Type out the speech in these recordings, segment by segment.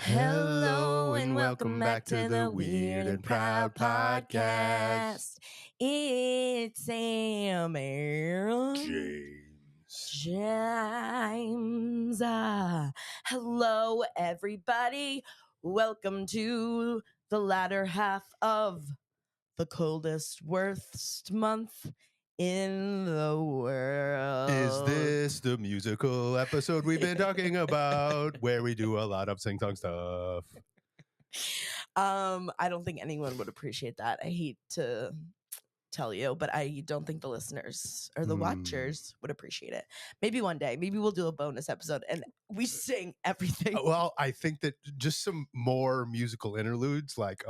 Hello and welcome back to the Weird and Proud Podcast. It's Samm James. Hello, everybody. Welcome to the latter half of the coldest, worst month in the world. Is this the musical episode we've been talking about where we do a lot of sing-song stuff? I don't think anyone would appreciate that. I hate to tell you, but I don't think the listeners or the watchers would appreciate it. Maybe one day, maybe we'll do a bonus episode and we sing everything. Well, I think that just some more musical interludes, like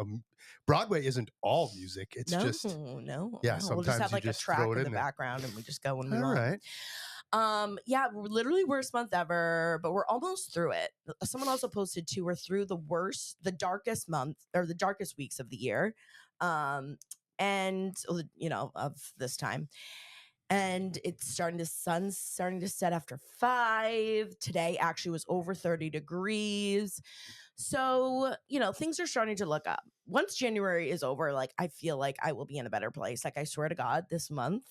Broadway isn't all music. It's just no. Yeah, We'll just sometimes have you like a just track throw it in the in there. background and we just go when we All want. right. Yeah, we're literally worst month ever, but we're almost through it. Someone also posted too, we're through the darkest month or the darkest weeks of the year. And of this time. And sun's starting to set after 5. Today actually was over 30 degrees. So, things are starting to look up. Once January is over, like, I feel like I will be in a better place. Like, I swear to God, this month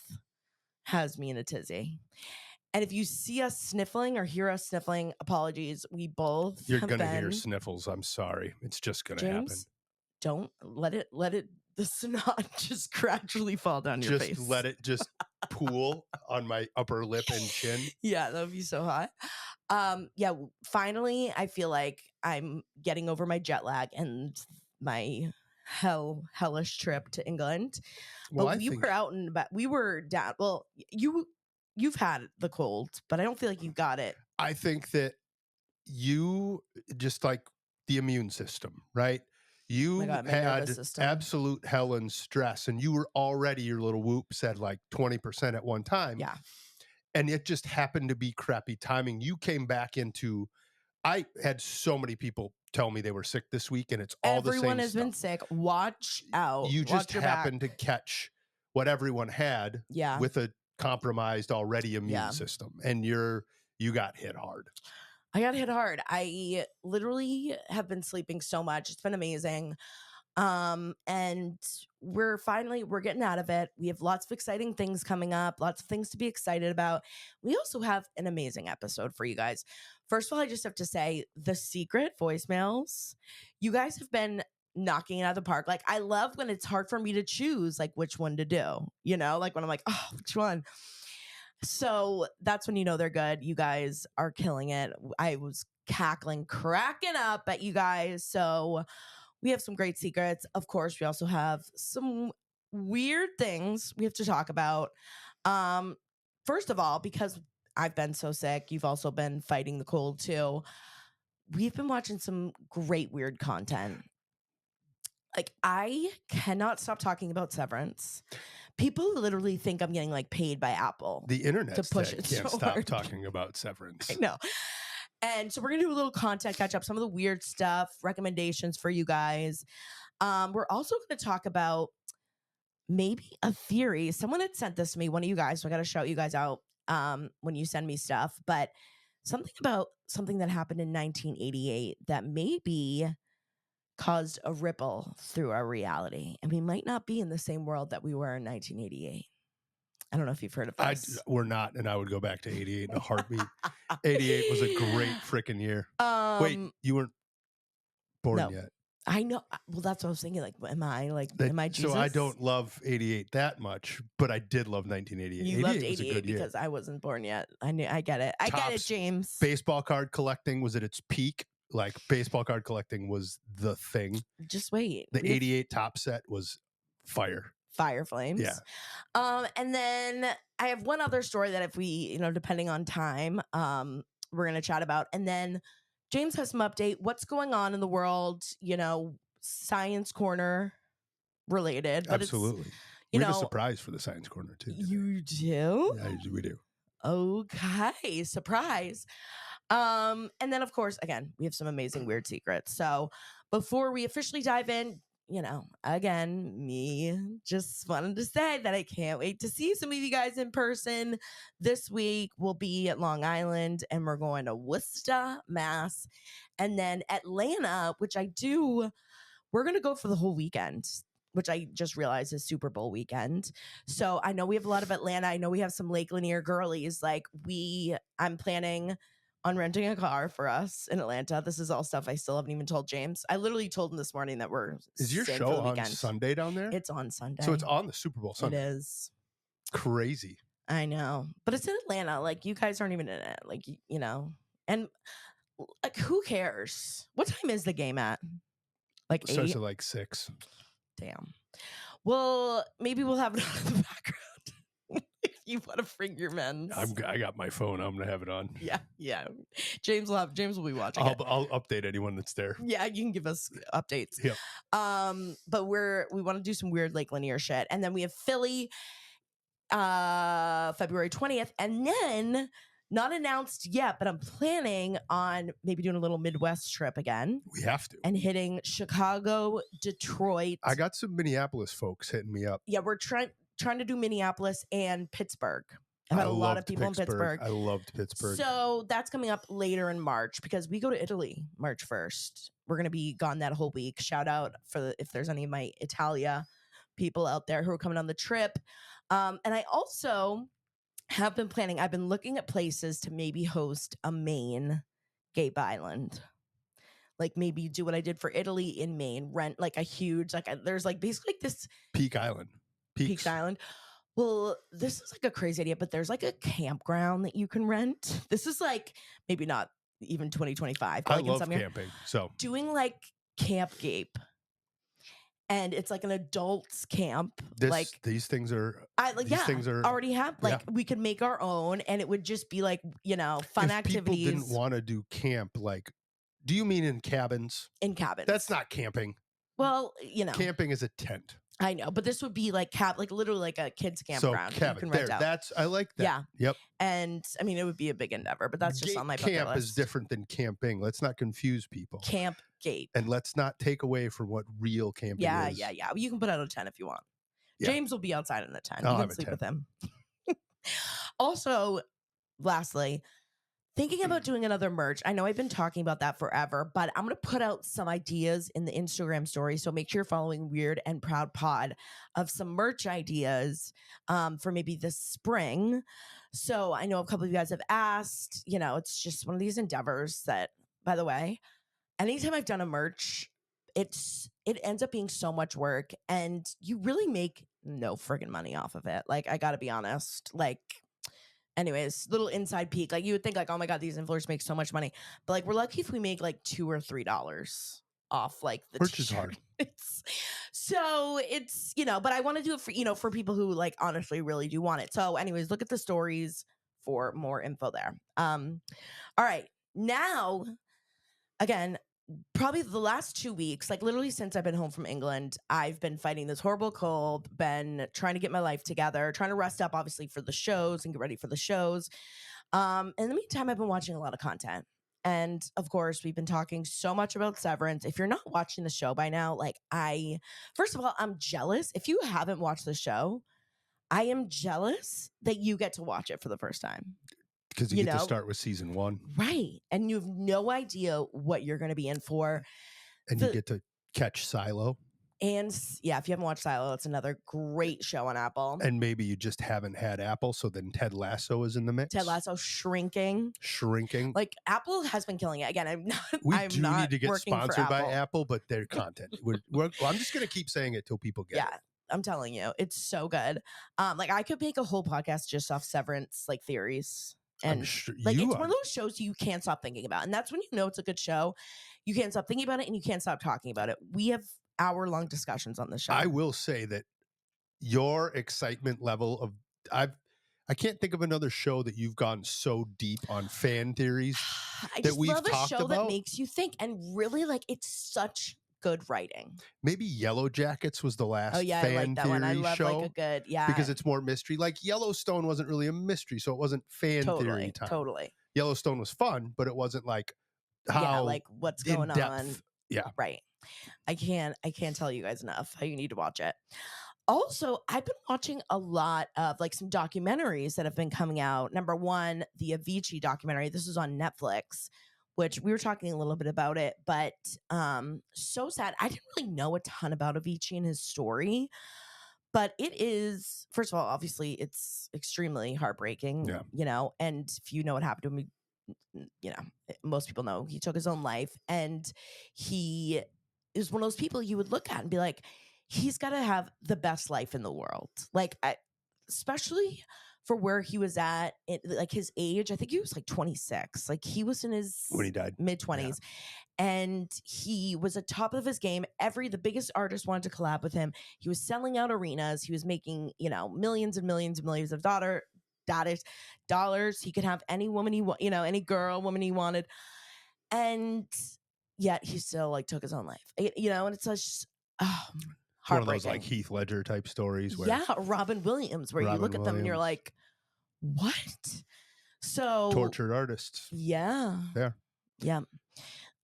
has me in a tizzy. And if you see us sniffling or hear us sniffling, apologies. We both You're going to hear sniffles. I'm sorry. It's just going to happen. James, don't let it the snot just gradually fall down your face. Just let it just pool on my upper lip and chin. Yeah, that would be so hot. Finally, I feel like I'm getting over my jet lag and my hellish trip to England. Well, but we were out and about. We were down. Well, you've had the cold, but I don't feel like you got it. I think that you just like the immune system, right? You had absolute hell and stress, and you were already, your little whoop said like 20% at one time. Yeah. And it just happened to be crappy timing. You came back into, I had so many people tell me they were sick this week, and it's all the same stuff. Everyone has been sick. Watch out. You just happened to catch what everyone had with a compromised already immune system, and you got hit hard. I got hit hard. I literally have been sleeping so much. It's been amazing. And we're getting out of it. We have lots of exciting things coming up, lots of things to be excited about. We also have an amazing episode for you guys. First of all, I just have to say the secret voicemails, you guys have been knocking it out of the park. Like, I love when it's hard for me to choose like which one to do, like when I'm like, oh, which one? So that's when they're good. You guys are killing it. I was cackling, cracking up at you guys. So we have some great secrets. Of course, we also have some weird things we have to talk about. First of all, because I've been so sick, you've also been fighting the cold too. We've been watching some great weird content. Like, I cannot stop talking about Severance. People literally think I'm getting like paid by Apple. The internet to push it can't so stop hard. talking about Severance. I know. And so we're going to do a little content catch up, some of the weird stuff, recommendations for you guys. We're also going to talk about maybe a theory. Someone had sent this to me, one of you guys, so I got to shout you guys out when you send me stuff. But something about something that happened in 1988 that maybe caused a ripple through our reality. And we might not be in the same world that we were in 1988. I don't know if you've heard of this. We're not, and I would go back to 88 in a heartbeat. 88 was a great freaking year. Wait, you weren't born yet. I know. Well, that's what I was thinking. Like, am I Jesus? So I don't love 88 that much, but I did love 1988. You loved 88 because I wasn't born yet. I get it. I get it, James. Baseball card collecting was at its peak. Like, baseball card collecting was the thing. Just wait. The 88 top set was fire. Fire flames. Yeah. And then I have one other story that if we, depending on time, we're going to chat about. And then James has some update. What's going on in the world, science corner related. But absolutely. We have a surprise for the science corner too. Today. You do? Yeah, we do. Okay. Surprise. And then of course, again, we have some amazing weird secrets. So before we officially dive in, again, me just wanted to say that I can't wait to see some of you guys in person. This week we'll be at Long Island and we're going to Worcester, Mass. And then Atlanta, we're going to go for the whole weekend, which I just realized is Super Bowl weekend. So I know we have a lot of Atlanta. I know we have some Lake Lanier girlies. I'm planning on renting a car for us in Atlanta. This is all stuff I still haven't even told James. I literally told him this morning that we're Is your staying show for the on weekend. Sunday down there? It's on Sunday. So it's on the Super Bowl Sunday. It is. Crazy. I know. But it's in Atlanta. Like, you guys aren't even in it. Like, And, like, who cares? What time is the game at? Like 8? Starts at like 6. Damn. Well, maybe we'll have it on in the background. If you want to bring your men's. I got my phone. I'm gonna have it on. Yeah. James will be watching. I'll update anyone that's there. Yeah, you can give us updates. Yep. But we want to do some weird Lake Lanier shit, and then we have Philly, February 20th, and then not announced yet, but I'm planning on maybe doing a little Midwest trip again. We have to. And hitting Chicago, Detroit. I got some Minneapolis folks hitting me up. Yeah, we're trying to do Minneapolis and Pittsburgh. I've had a lot of people in Pittsburgh. I loved Pittsburgh. So that's coming up later in March because we go to Italy March 1st. We're going to be gone that whole week. Shout out if there's any of my Italia people out there who are coming on the trip. And I also have been planning, I've been looking at places to maybe host a Maine Gape Island. Like maybe do what I did for Italy in Maine, rent like a huge, there's like basically like this Peak Island. Peaks Island. Well, this is like a crazy idea, but there's like a campground that you can rent. This is like maybe not even 2025. But I like love in some camping. So doing like Camp Gape. And it's like an adults camp. These things are already have we could make our own, and it would just be like, fun activities. People didn't want to do camp, do you mean in cabins? In cabins. That's not camping. Well, camping is a tent. I know, but this would be like literally like a kids campground. So cabin. I like that. Yeah. Yep. And I mean, it would be a big endeavor, but that's just on my bucket list. Camp is different than camping. Let's not confuse people. Camp Gape. And let's not take away from what real camping is. Yeah. You can put out a tent if you want. Yeah. James will be outside in the tent. You can sleep with him. Also, lastly, thinking about doing another merch. I know I've been talking about that forever, but I'm going to put out some ideas in the Instagram story. So make sure you're following Weird and Proud Pod of some merch ideas for maybe this spring. So I know a couple of you guys have asked, it's just one of these endeavors that, by the way, anytime I've done a merch, it ends up being so much work and you really make no friggin' money off of it. Like, I got to be honest, anyways, little inside peek. Like, you would think like, oh my God, these influencers make so much money. But like, we're lucky if we make like $2 or $3 off like the Merch is hard. So it's, but I want to do it for, for people who like honestly really do want it. So anyways, look at the stories for more info there. All right. Now, again, probably the last 2 weeks, like literally since I've been home from England, I've been fighting this horrible cold, been trying to get my life together, trying to rest up obviously for the shows and get ready for the shows. In the meantime, I've been watching a lot of content. And of course, we've been talking so much about Severance. If you're not watching the show by now, first of all, I'm jealous. If you haven't watched the show, I am jealous that you get to watch it for the first time. Because you get to start with season 1. Right. And you have no idea what you're going to be in for. And you get to catch Silo. And yeah, if you haven't watched Silo, it's another great show on Apple. And maybe you just haven't had Apple, so then Ted Lasso is in the mix. Ted Lasso shrinking. Like Apple has been killing it. Again, I'm not. We I'm do not need to get sponsored by Apple. Apple, but their content. I'm just going to keep saying it till people get it. Yeah, I'm telling you, it's so good. I could make a whole podcast just off Severance theories. And it's one of those shows you can't stop thinking about. And that's when you know it's a good show. You can't stop thinking about it and you can't stop talking about it. We have hour-long discussions on the show. I will say that your excitement level of I can't think of another show that you've gone so deep on fan theories that we've talked about. I just love a show that makes you think and really it's such good writing. Maybe Yellow Jackets was the last fan I like that theory one. I love show a good, because it's more mystery. Like Yellowstone wasn't really a mystery, so it wasn't fan theory time. Totally. Yellowstone was fun, but it wasn't like how what's going on. Yeah. Right. I can't tell you guys enough how you need to watch it. Also, I've been watching a lot of like some documentaries that have been coming out. Number one, the Avicii documentary. This is on Netflix, which we were talking a little bit about it, but so sad. I didn't really know a ton about Avicii and his story, but it is, first of all, obviously it's extremely heartbreaking, Yeah. you know, and if you know what happened to him, you know, most people know he took his own life, and he is one of those people you would look at and be like, he's got to have the best life in the world. Like, especially for where he was at, like his age, I think he was like 26. Like he was in his when he died, mid 20s. Yeah. And he was at top of his game. The biggest artist wanted to collab with him. He was selling out arenas. He was making, you know, millions and millions and millions of dollars. He could have any woman you know, any woman he wanted. And yet he still like took his own life, you know, and it's just one of those like Heath Ledger type stories where Robin Williams, where you look at them and you're like, what? So tortured artists. Yeah.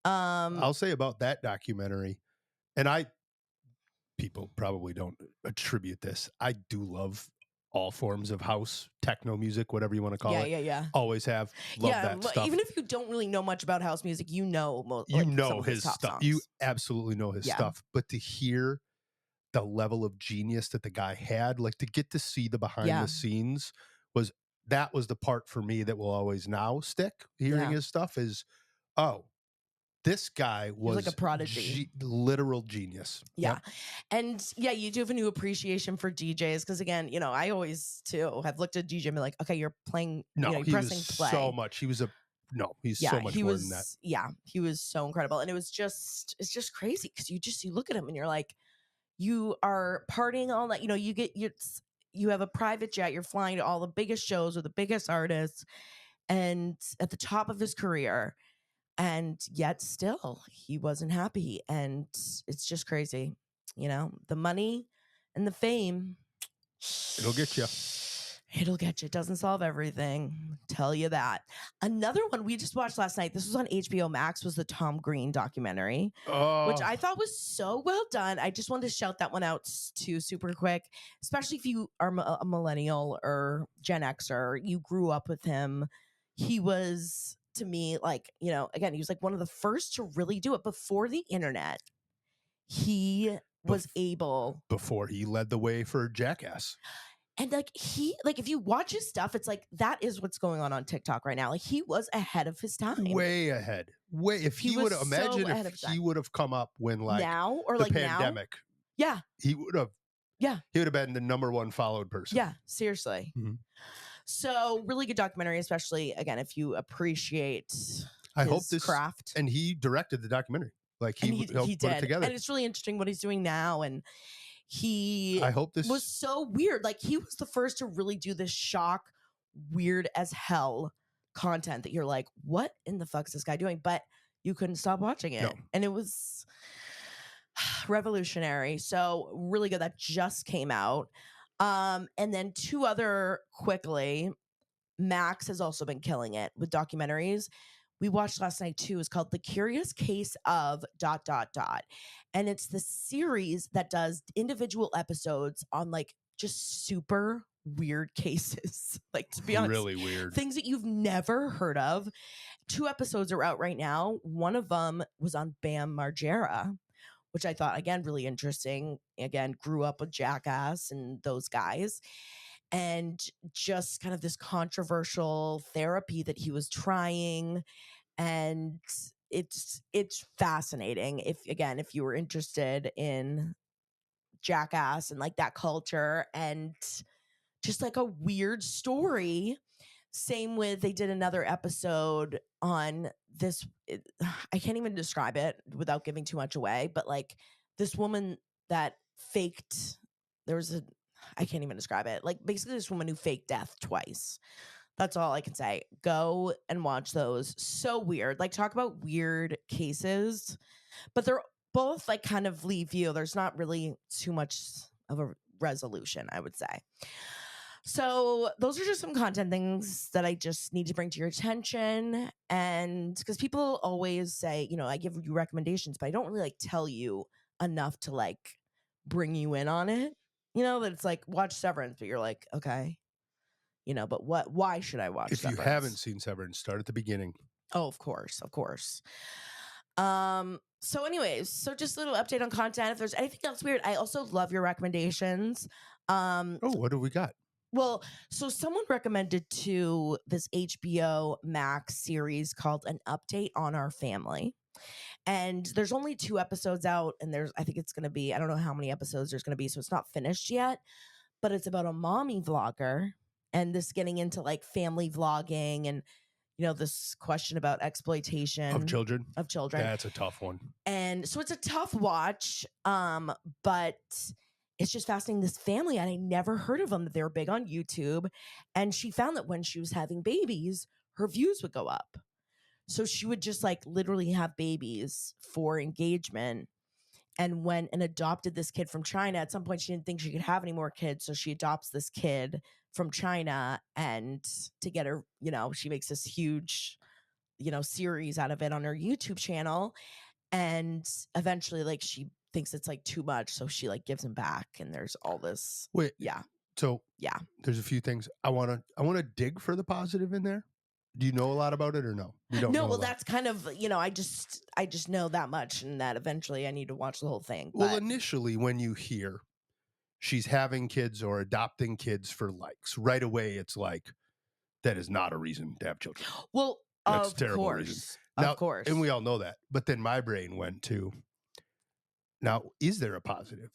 I'll say about that documentary, and people probably don't attribute this, I do love all forms of house, techno music, whatever you want to call it. Yeah. Always have. Love that stuff. Even if you don't really know much about house music, you know his stuff. Songs. You absolutely know his stuff. But to hear the level of genius that the guy had, like to get to see the behind the scenes was the part for me that will always now stick. Hearing his stuff is, this guy was like a prodigy, literal genius. Yeah. Yep. And you do have a new appreciation for DJs. Cause again, you know, I always too have looked at DJ and be like, okay, you're playing, you're pressing play. So much. He's so much more than that. Yeah. He was so incredible. And it's just crazy. Cause you look at him and you're like, you are partying all that, you know, you have a private jet, you're flying to all the biggest shows with the biggest artists and at the top of his career. And yet still he wasn't happy. And it's just crazy. You know, the money and the fame. It'll get you. It'll get you. It doesn't solve everything. Tell you that. Another one we just watched last night, this was on HBO Max, was the Tom Green documentary, which I thought was so well done. I just wanted to shout that one out too super quick, especially if you are a millennial or Gen Xer, you grew up with him. He was, to me, like, you know, again, he was like one of the first to really do it before the internet. He was able, before he led the way for Jackass. And like if you watch his stuff, it's like that is what's going on TikTok right now. Like he was ahead of his time. Way ahead. If he would imagine if he would have come up when like now or the like pandemic. Now? Yeah. He would have. Yeah. He would have been the #1 followed person. Yeah, seriously. Mm-hmm. So really good documentary, especially again if you appreciate his craft. And he directed the documentary. Like he helped put it together. And it's really interesting what he's doing now. And I hope this was so weird. Like he was the first to really do this shock, weird as hell content that you're like, what in the fuck is this guy doing? But you couldn't stop watching it. No. And it was revolutionary. So really good. That just came out. And then two other quickly, Max has also been killing it with documentaries. We watched last night too. It's called The Curious Case of ... And it's the series that does individual episodes on like just super weird cases. Like, to be honest, really weird things that you've never heard of. 2 episodes are out right now. One of them was on Bam Margera, which I thought, again, really interesting. Again, grew up with Jackass and those guys. And just kind of this controversial therapy that he was trying. And it's fascinating. If you were interested in Jackass and like that culture and just like a weird story. Same with, they did another episode on this. I can't even describe it without giving too much away, but like this woman that faked, I can't even describe it. Like basically this woman who faked death twice. That's all I can say. Go and watch those. So weird. Like talk about weird cases, but they're both like kind of leave you. There's not really too much of a resolution, I would say. So those are just some content things that I just need to bring to your attention. And because people always say, I give you recommendations, but I don't really like tell you enough to like bring you in on it. That it's like watch Severance, but you're like, okay, but why should I watch If you Severance? haven't seen Severance, start at the beginning. Oh, of course. So anyways, just a little update on content. If there's anything else weird, I also love your recommendations. What do we got? Well, so someone recommended this HBO Max series called An Update on Our Family. And there's only 2 episodes out, and I think it's going to be, I don't know how many episodes there's going to be, so it's not finished yet, but it's about a mommy vlogger and this getting into like family vlogging and, this question about exploitation Of children. Children. That's a tough one. And so it's a tough watch, but it's just fascinating. This family, and I never heard of them, that they were big on YouTube. And she found that when she was having babies, her views would go up. So she would just like literally have babies for engagement. And adopted this kid from China. At some point, she didn't think she could have any more kids. So she adopts this kid from China. And to get her, she makes this huge, series out of it on her YouTube channel. And eventually, like, she thinks it's like too much, so she like gives him back, and there's all this. Wait, Yeah. So Yeah. there's a few things I want to dig for the positive in there. Do you know a lot about it or no? You don't know. Well, that's kind of, I just know that much, and that eventually I need to watch the whole thing. Well, initially when you hear she's having kids or adopting kids for likes, right away it's like, that is not a reason to have children. Well, that's a terrible reason. Now, of course. And we all know that. But then my brain went to, now, is there a positive?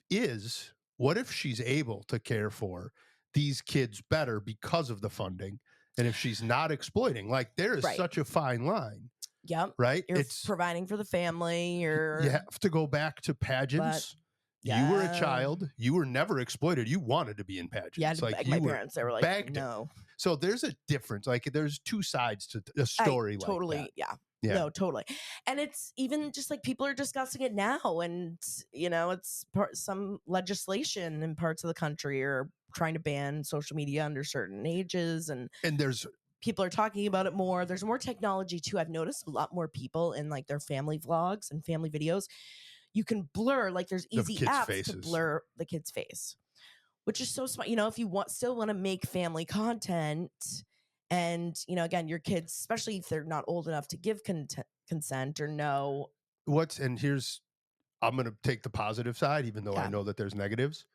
What if she's able to care for these kids better because of the funding? And if she's not exploiting, like there is such a fine line. Yep. Right? It's providing for the family. You have to go back to pageants. You were a child. You were never exploited. You wanted to be in pageants. Yeah, like my parents, they were like, no. So there's a difference. Like there's 2 sides to a story like that. Yeah. No, totally. And it's even just like people are discussing it now. And, it's some legislation in parts of the country are trying to ban social media under certain ages. And there's people are talking about it more. There's more technology too. I've noticed a lot more people in like their family vlogs and family videos. You can blur, like there's easy apps to blur the kid's face, which is so smart. If you still want to make family content, and again, your kids, especially if they're not old enough to give consent or know I'm going to take the positive side, even though I know that there's negatives.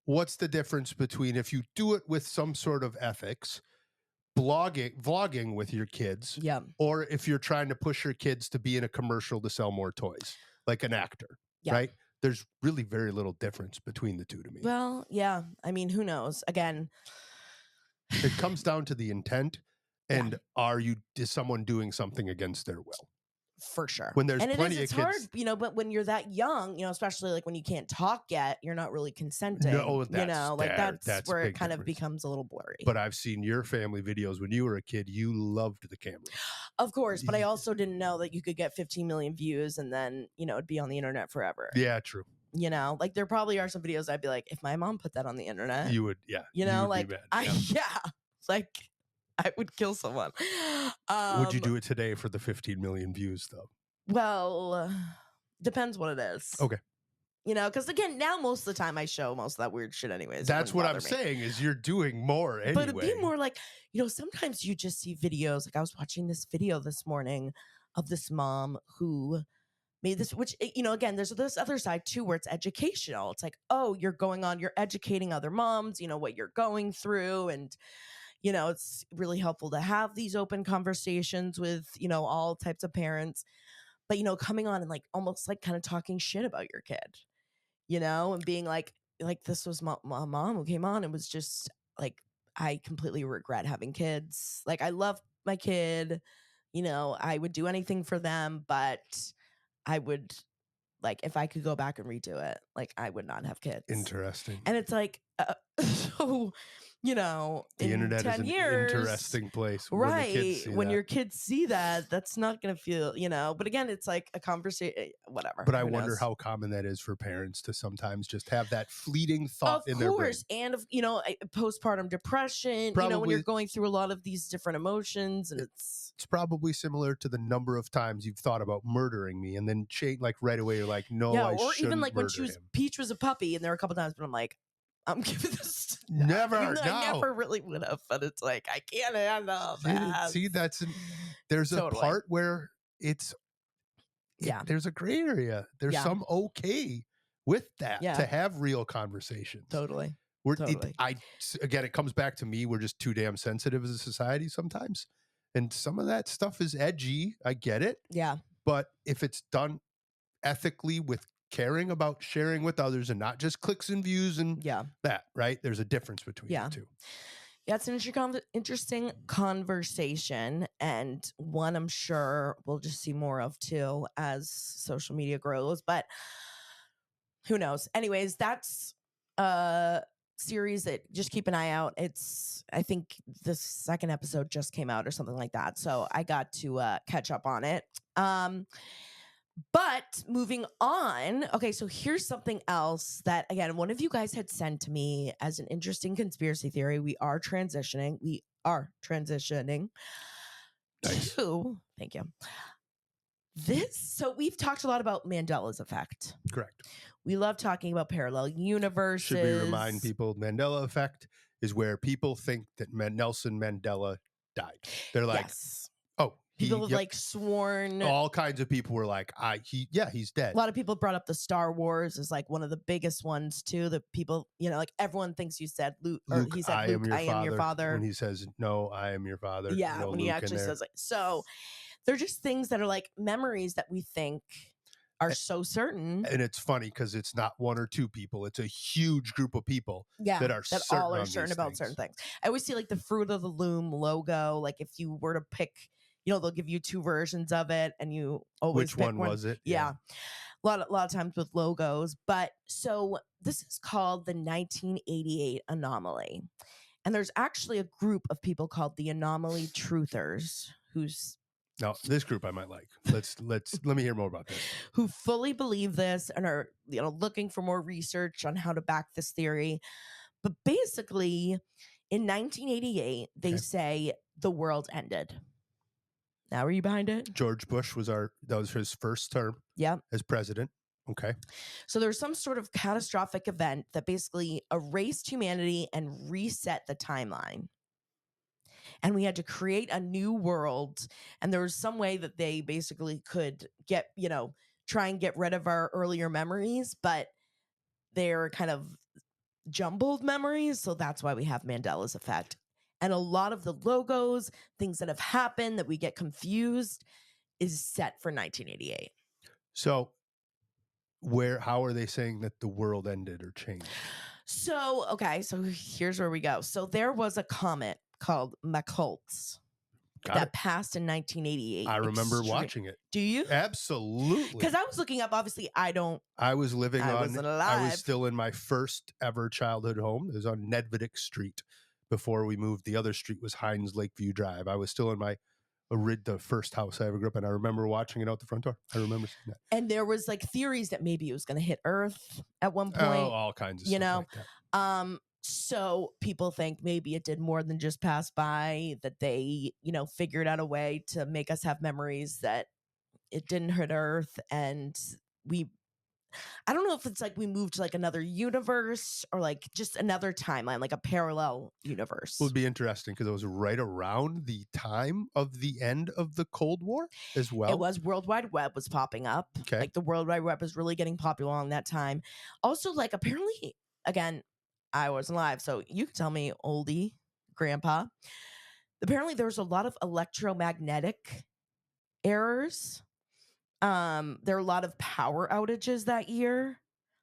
What's the difference between if you do it with some sort of ethics, vlogging with your kids, or if you're trying to push your kids to be in a commercial to sell more toys, like an actor, right? There's really very little difference between the two to me. Well, yeah. I mean, who knows? Again, it comes down to the intent, and is someone doing something against their will? For sure. When there's plenty of kids, hard, but when you're that young, especially like when you can't talk yet, you're not really consenting. No, that's where it kind of becomes a little blurry. But I've seen your family videos when you were a kid. You loved the camera. Of course, but I also didn't know that you could get 15 million views and then, it'd be on the internet forever. Yeah, true. Like there probably are some videos I'd be like, if my mom put that on the internet, you would, yeah. Like be mad, like I would kill someone. Would you do it today for the 15 million views though? Well, depends what it is. Okay. Because again, now most of the time I show most of that weird shit anyways. That's what I'm saying is you're doing more anyway. But it'd be more like, sometimes you just see videos. Like I was watching this video this morning of this mom who made this, which, again, there's this other side too, where it's educational. It's like, oh, you're educating other moms, what you're going through. And, it's really helpful to have these open conversations with, all types of parents. But, coming on and like almost like kind of talking shit about your kid, and being like this was my mom who came on and was just like, I completely regret having kids. Like I love my kid, I would do anything for them, but I would, like, if I could go back and redo it, like I would not have kids. Interesting. And it's like, so the The in internet 10 is an years, interesting place when the kids right? see When that. your kids see that, that's not going to feel, But again, it's like a conversation, whatever. But I Who wonder knows? how common that is for parents to sometimes just have that fleeting thought Of in their brain. course, and postpartum depression. When you're Probably- going through a lot of these different emotions, and it's It's probably similar to the number of times you've thought about murdering me, and then like right away you're like, no, yeah, I or even shouldn't like when murder him. Peach was a puppy, and there were a couple times, but I'm like, I'm giving this Never, even though I no. never really would have, but it's like I can't handle that. See, there's a Totally. part where Yeah. there's a gray area. There's Yeah. some okay with that Yeah. to have real conversations. Totally. Again, it comes back to me. We're just too damn sensitive as a society sometimes. And some of that stuff is edgy. I get it. Yeah. But if it's done ethically with caring about sharing with others and not just clicks and views and that, right? There's a difference between the two. Yeah, it's an interesting conversation, and one I'm sure we'll just see more of too as social media grows, but who knows? Anyways, that's a series that just keep an eye out. I think the second episode just came out or something like that, so I got to catch up on it. But moving on, okay, so here's something else that, again, one of you guys had sent to me as an interesting conspiracy theory. We are transitioning Nice. to, thank you. So we've talked a lot about Mandela's effect. Correct. We love talking about parallel universes. Should we remind people Mandela effect is where people think that Nelson Mandela died. They're like, yes. Oh, people have like sworn. All kinds of people were like, he's dead. A lot of people brought up the Star Wars as like one of the biggest ones too. The people, like everyone thinks you said Luke, or he said, Luke, I am your father. When he says, no, I am your father. Yeah, no when Luke he actually says like, so they're just things that are like memories that we think are so certain. And it's funny because it's not one or two people. It's a huge group of people that all are certain about certain things. I always see like the Fruit of the Loom logo. Like if you were to pick, they'll give you two versions of it and you always Which one was it? Yeah. A lot of times with logos. But so this is called the 1988 Anomaly. And there's actually a group of people called the Anomaly Truthers now, this group I might like. Let me hear more about this. Who fully believe this and are looking for more research on how to back this theory. But basically, in 1988, they say the world ended. Now, are you behind it? George Bush that was his first term as president. Okay. So there's some sort of catastrophic event that basically erased humanity and reset the timeline. And we had to create a new world. And there was some way that they basically could get, try and get rid of our earlier memories, but they're kind of jumbled memories. So that's why we have Mandela's effect. And a lot of the logos, things that have happened that we get confused, is set for 1988. So how are they saying that the world ended or changed? So, so here's where we go. So there was a comet called Macaulay that passed in 1988. I remember watching it. Do you? Absolutely. Because I was looking up, obviously, I was alive. I was still in my first ever childhood home. It was on Nedvedic Street before we moved. The other street was Hines Lakeview Drive. I was still in the first house I ever grew up in. I remember watching it out the front door. I remember seeing that. And there was like theories that maybe it was going to hit Earth at one point. Oh, all kinds of stuff like that. So people think maybe it did more than just pass by, that they, figured out a way to make us have memories that it didn't hit Earth. And I don't know if it's like we moved to like another universe or like just another timeline, like a parallel universe. It would be interesting because it was right around the time of the end of the Cold War as well. It was. World Wide Web was popping up. Okay. Like the World Wide Web was really getting popular along that time. Also, like apparently, again, I wasn't alive, so you can tell me, oldie grandpa. Apparently, there was a lot of electromagnetic errors. There were a lot of power outages that year.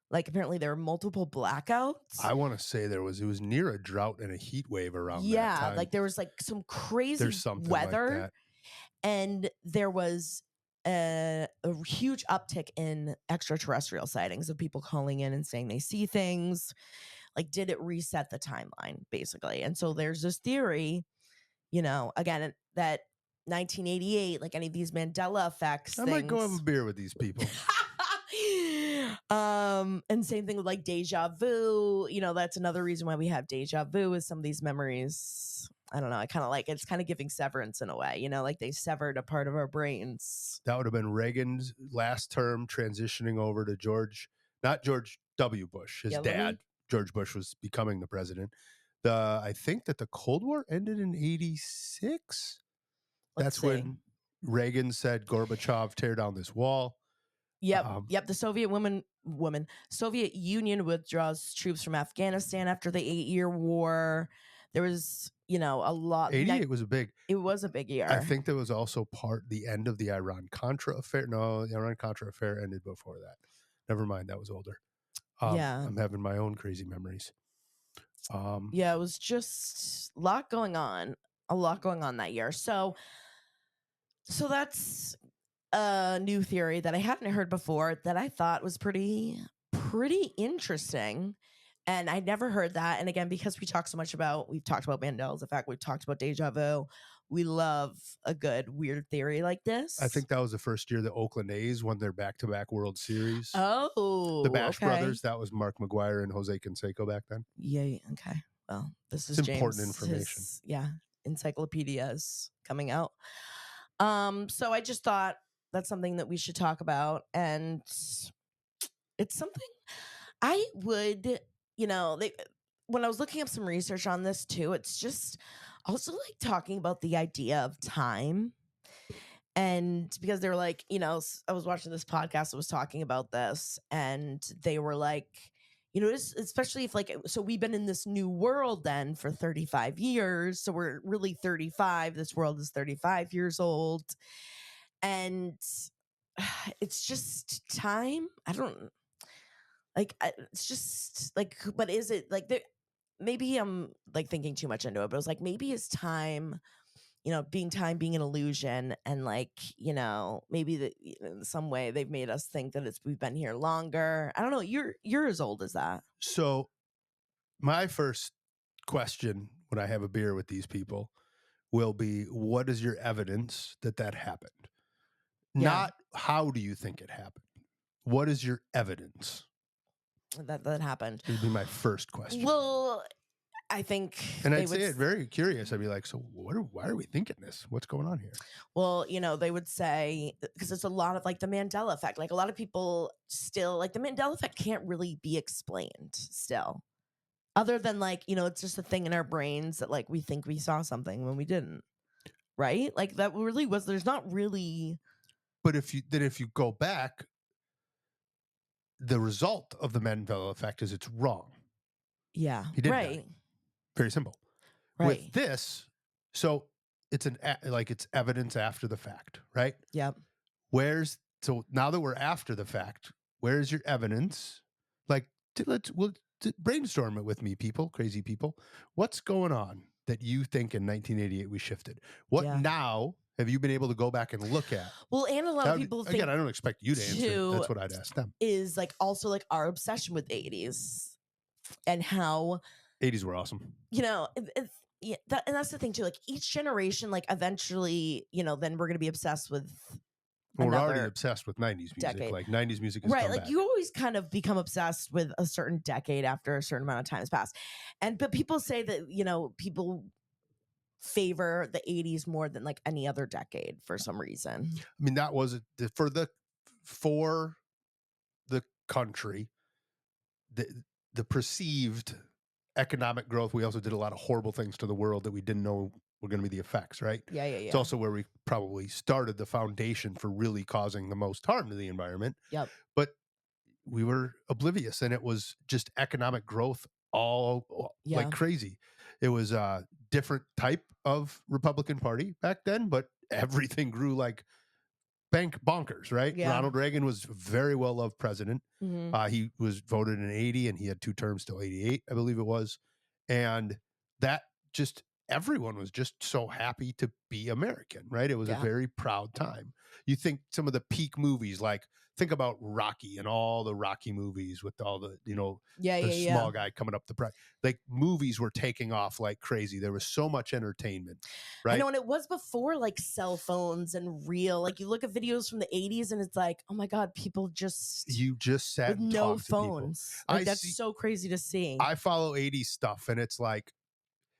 Like apparently there were multiple blackouts. I want to say it was near a drought and a heat wave around that time. Yeah, like there was like some crazy weather. Like that. And there was a huge uptick in extraterrestrial sightings of people calling in and saying they see things. Like, did it reset the timeline, basically? And so there's this theory, you know, again, that 1988, like any of these Mandela effects I might go have a things. beer with these people. And same thing with like deja vu. You know, that's another reason why we have deja vu is some of these memories. I don't know. I kind of like it's kind of giving severance in a way, you know, like they severed a part of our brains. That would have been Reagan's last term transitioning over to not George W. Bush, his dad. George Bush was becoming the president. I think that the Cold War ended in 86. That's when Reagan said, Gorbachev, tear down this wall. Yep. The Soviet Union withdraws troops from Afghanistan after the 8-year war. There was, you know, a lot. 88 was a big. It was a big year. I think there was also the end of the Iran-Contra affair. No, the Iran-Contra affair ended before that. Never mind, that was older. Yeah. I'm having my own crazy memories. Yeah, it was just a lot going on that year. So that's a new theory that I hadn't heard before that I thought was pretty interesting. And I'd never heard that. And again, because we've talked about Mandela's effect, we've talked about deja vu. We love a good weird theory like this. I think that was the first year the Oakland A's won their back-to-back World Series. Oh, the Bash Brothers. That was Mark McGwire and Jose Canseco back then. Yeah. Okay. Well, this is important information. Encyclopedia is coming out. So I just thought that's something that we should talk about, and it's something I would, you know, when I was looking up some research on this too, it's just also like talking about the idea of time. And because they were like, you know, I was watching this podcast that was talking about this, and they were like, you know, especially if like, so we've been in this new world then for 35 years. So we're really 35. This world is 35 years old. And it's just time. I don't like, it's just like, but is it like, maybe I'm like thinking too much into it, but it was like, maybe it's time, you know, being an illusion, and like, you know, maybe that in some way they've made us think that we've been here longer. I don't know. You're as old as that. So my first question when I have a beer with these people will be, what is your evidence that happened? Yeah. Not how do you think it happened? What is your evidence that happened? This would be my first question. Well, I think, and I'd say it very curious. I'd be like, so why are we thinking this? What's going on here? Well, you know, they would say, because it's a lot of like the Mandela effect. Like a lot of people still like the Mandela effect can't really be explained still, other than like, you know, it's just a thing in our brains that like we think we saw something when we didn't, right? Like that really was. There's not really. But if you go back, the result of the Mandela effect is it's wrong. Yeah, he didn't die. Very simple. Right. With this, so it's it's evidence after the fact, right? Yep. So now that we're after the fact, where's your evidence? Like, we'll brainstorm it with me, people, crazy people. What's going on that you think in 1988 we shifted? What now have you been able to go back and look at? Well, and a lot of people think, again, I don't expect you to answer. That's what I'd ask them. Is like also like our obsession with the 80s and how 80s were awesome. You know, and that's the thing too. Like each generation, like eventually, you know, then we're gonna be obsessed with. We're already obsessed with 90s music. Decade. Like 90s music is right. Like you always kind of become obsessed with a certain decade after a certain amount of time has passed. But people say that, you know, people favor the 80s more than like any other decade for some reason. I mean, that was for the country, the perceived economic growth. We also did a lot of horrible things to the world that we didn't know were going to be the effects, right? Yeah. It's also where we probably started the foundation for really causing the most harm to the environment. Yep. But we were oblivious, and it was just economic growth all like crazy. It was a different type of Republican Party back then, but everything grew like bonkers, right? Yeah. Ronald Reagan was a very well-loved president. Mm-hmm. He was voted in 80, and he had 2 terms till 88, I believe it was. And that just, everyone was just so happy to be American, right? It was a very proud time. You think some of the peak movies like think about Rocky and all the Rocky movies with all the, the Yeah. small guy coming up the price. Like movies were taking off like crazy. There was so much entertainment, I right? know, and it was before like cell phones and real. Like you look at videos from the 80s and it's like, oh my God, people You just sat with and no talked to people. phones. Like that's so crazy to see. I follow 80s stuff, and it's like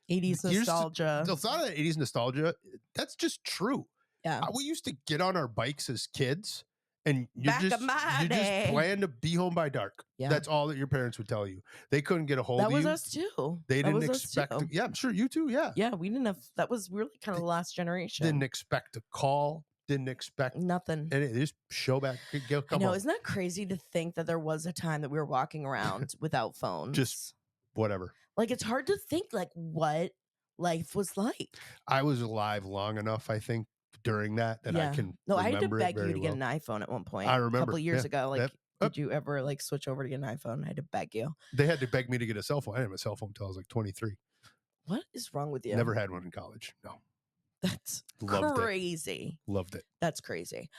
80s nostalgia. It's not an 80s nostalgia. That's just true. Yeah. We used to get on our bikes as kids, and Back of my day. plan to be home by dark. Yeah. That's all that your parents would tell you. They couldn't get a hold of you. That was us too. They didn't expect to, yeah, I'm sure you too. Yeah. Yeah, we didn't have, that was really kind of the last generation. Didn't expect a call. Didn't expect nothing. And it just show back. Come I know, home. isn't that crazy to think that there was a time that we were walking around without phones? Just whatever. Like it's hard to think like what life was like. I was alive long enough, I think, during that I can. No, I had to beg you to get an iPhone at one point. I remember a couple of years ago. Like, did you ever like switch over to get an iPhone? I had to beg you. They had to beg me to get a cell phone. I didn't have a cell phone until I was like 23. What is wrong with you? Never had one in college. No. That's crazy. Loved it. That's crazy.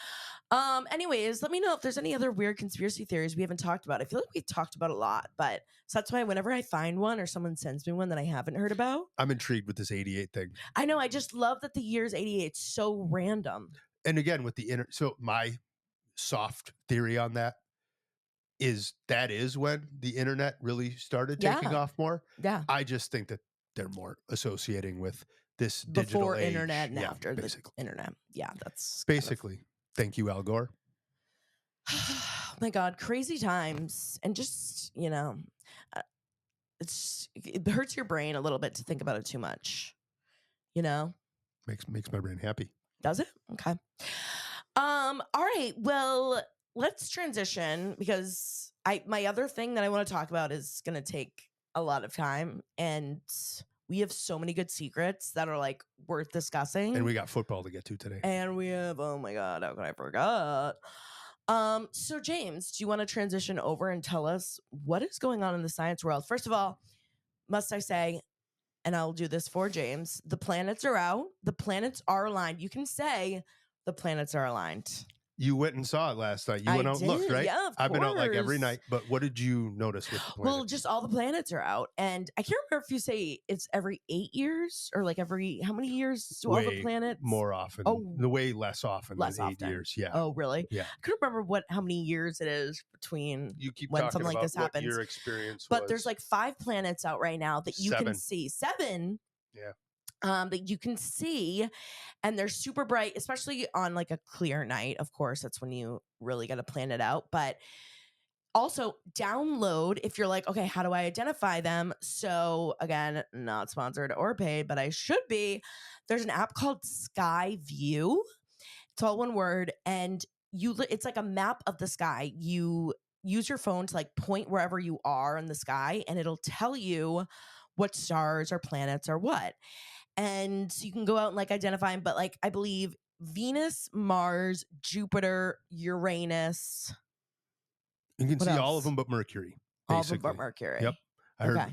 Anyways, let me know if there's any other weird conspiracy theories we haven't talked about. I feel like we've talked about a lot, but so that's why whenever I find one or someone sends me one that I haven't heard about, I'm intrigued with this 88 thing. I know. I just love that the year's 88 is so random. And again, with the so my soft theory on that is when the internet really started taking off more. Yeah. I just think that they're more associating with this digital before age. internet and after the internet. Yeah, that's basically. Thank you, Al Gore. Oh my God, crazy times. And just, it hurts your brain a little bit to think about it too much. Makes my brain happy. Does it? Okay. All right. Well, let's transition because my other thing that I want to talk about is going to take a lot of time, and we have so many good secrets that are like worth discussing. And we got football to get to today. And we have, oh my God, how could I forget? So James, do you want to transition over and tell us what is going on in the science world? First of all, must I say, and I'll do this for James, the planets are out. The planets are aligned. You can say the planets are aligned. You went and saw it last night. You went out and looked, right? Yeah, of I've course. been out like every night, but what did you notice with the planets? Well, just all the planets are out. And I can't remember if you say it's every 8 years or like how many years do all the planets? More often. Way less often than 8 years. Yeah. Oh, really? Yeah. I couldn't remember how many years it is between you keep when something like this what happens. Your experience but there's like 5 planets out right now that you can see. 7. Yeah. That you can see, and they're super bright, especially on like a clear night. Of course, that's when you really got to plan it out. But also download if you're like, okay, how do I identify them? So again, not sponsored or paid, but I should be. There's an app called Sky View. It's all one word, and it's like a map of the sky. You use your phone to like point wherever you are in the sky, and it'll tell you what stars or planets or what. And you can go out and like identify them, but like I believe Venus, Mars, Jupiter, Uranus. You can see all of them but Mercury. Basically. All of them but Mercury. Yep.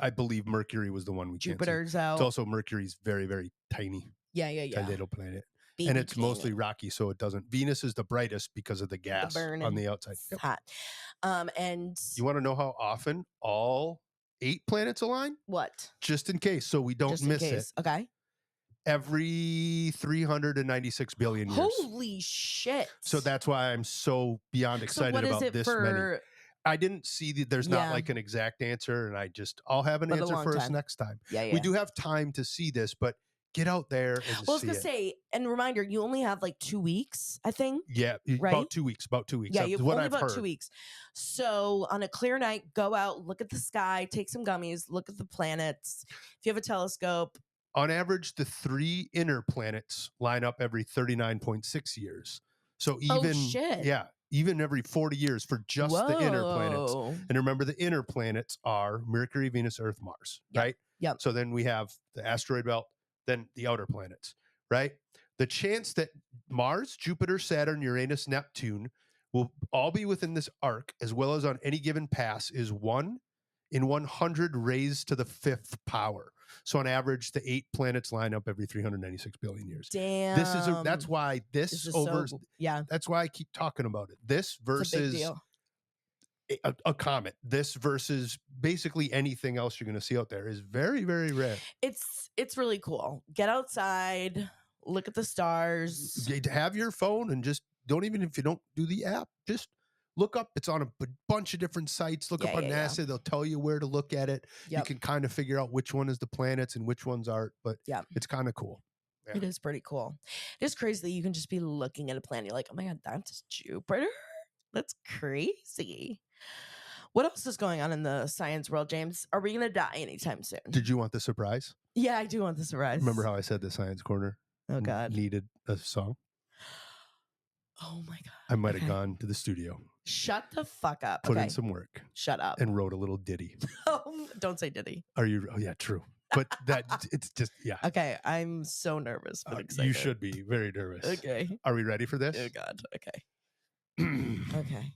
I believe Mercury was the one we Jupiter's can't see. out. It's also Mercury's very, very tiny. Yeah. Tiny little planet. Baby and it's mostly rocky, so it doesn't. Venus is the brightest because of the gas on the outside. Yep. Hot. And you want to know how often all 8 planets align? What? Just in case, so we don't miss it. Okay. Every 396 billion years. Holy shit. So that's why I'm so beyond excited about this many. I didn't see there's not like an exact answer, and I'll have an answer for us next time. Yeah. We do have time to see this, but get out there and see it. I was going to say, and reminder, you only have like 2 weeks, I think. Yeah, right? About 2 weeks. Yeah, you've only about 2 weeks. So on a clear night, go out, look at the sky, take some gummies, look at the planets. If you have a telescope. On average, the 3 inner planets line up every 39.6 years. So even every 40 years for just the inner planets. And remember, the inner planets are Mercury, Venus, Earth, Mars, right? Yeah. So then we have the asteroid belt, then the outer planets, right? The chance that Mars, Jupiter, Saturn, Uranus, Neptune will all be within this arc, as well as on any given pass, is 1 in 100 raised to the 5th power. So on average, the 8 planets line up every 396 billion years. Damn. That's why this is over. That's why I keep talking about it. This versus it's a big deal. A comet. This versus basically anything else you're going to see out there is very, very rare. It's really cool. Get outside, look at the stars. Have your phone and just don't, even if you don't do the app, just look up. It's on a bunch of different sites. Look up on NASA. They'll tell you where to look at it. You can kind of figure out which one is the planets and which ones aren't, but it's kind of cool. Yeah. It is pretty cool. It is crazy that you can just be looking at a planet. You're like, oh my God, that's Jupiter? That's crazy. What else is going on in the science world, James? Are we going to die anytime soon? Did you want the surprise? Yeah, I do want the surprise. Remember how I said the Science Corner needed a song? Oh my God. I might have gone to the studio. Shut the fuck up. Put in some work. Shut up. And wrote a little ditty. Don't say ditty. Are you? Oh yeah, true. But it's just, yeah. Okay, I'm so nervous but excited. You should be very nervous. Okay. Are we ready for this? Oh God. Okay. Okay.